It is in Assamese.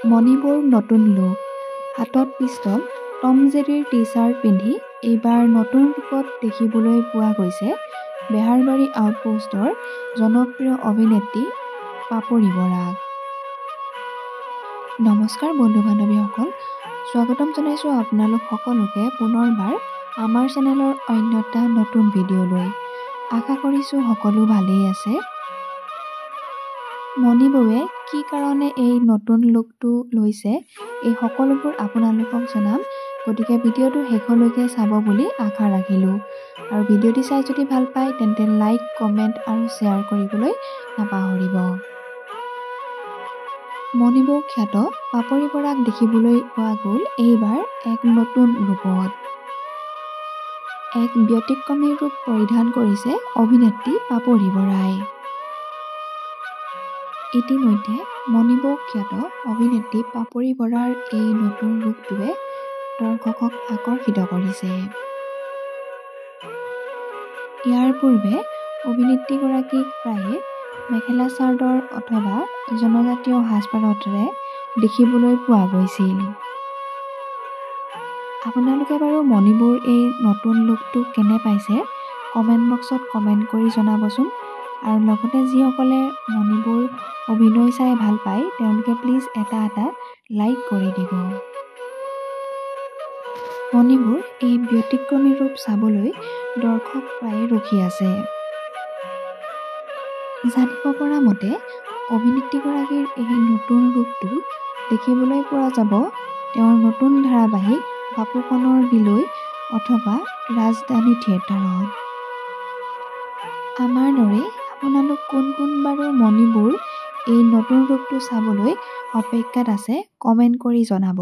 মণিবোৰ নতুন লুক, হাতত পিষ্টল, টম জেৰীৰ টি-চাৰ্ট পিন্ধি এইবাৰ নতুন ৰূপত দেখিবলৈ পোৱা গৈছে বেহাৰবাৰী আউটপোষ্টৰ জনপ্ৰিয় অভিনেত্ৰী পাপৰি বৰাক। নমস্কাৰ বন্ধু-বান্ধৱীসকল, স্বাগতম জনাইছোঁ আপোনালোক সকলোকে পুনৰবাৰ আমাৰ চেনেলৰ অন্য এটা নতুন ভিডিঅ'লৈ। আশা কৰিছোঁ সকলো ভালেই আছে। মণিবৌৱে কি কাৰণে এই নতুন লুকটো লৈছে এই সকলোবোৰ আপোনালোকক জনাম, গতিকে ভিডিঅ'টো শেষলৈকে চাব বুলি আশা ৰাখিলোঁ। আৰু ভিডিঅ'টি চাই যদি ভাল পায় তেন্তে লাইক, কমেণ্ট আৰু শ্বেয়াৰ কৰিবলৈ নাপাহৰিব। মণিবৌ খ্যাত পাপৰি বৰাক দেখিবলৈ পোৱা গ'ল এইবাৰ এক নতুন ৰূপত। এক ব্যতিক্ৰমী ৰূপ পৰিধান কৰিছে অভিনেত্ৰী পাপৰি বৰাই। ইতিমধ্যে মণিবৌ খ্যাত অভিনেত্ৰী পাপৰি বৰাৰ এই নতুন ৰূপটোৱে দৰ্শকক আকৰ্ষিত কৰিছে। ইয়াৰ পূৰ্বে অভিনেত্ৰীগৰাকীক প্ৰায়ে মেখেলা চাদৰ অথবা জনজাতীয় সাজপাৰতেৰে দেখিবলৈ পোৱা গৈছিল। আপোনালোকে বাৰু মণিবৌৰ এই নতুন লুকটো কেনে পাইছে কমেণ্ট বক্সত কমেণ্ট কৰি জনাবচোন। আৰু লগতে যিসকলে মণিবৌৰ অভিনয় চাই ভাল পায় তেওঁলোকে প্লিজ এটা লাইক কৰি দিব। মণিবৌৰ এই ব্যতিক্ৰমী ৰূপ চাবলৈ দৰ্শক প্ৰায়ে ৰখি আছে। জানিব পৰা মতে অভিনেত্ৰীগৰাকীৰ এই নতুন ৰূপটো দেখিবলৈ পোৱা যাব তেওঁৰ নতুন ধাৰাবাহিক বাপুকণৰ বিলৈ অথবা ৰাজধানী থিয়েটাৰত। আমাৰ দৰে আপোনালোক কোন বাৰু মণিবৌৰ এই নতুন ৰূপটো চাবলৈ অপেক্ষাত আছে কমেণ্ট কৰি জনাব।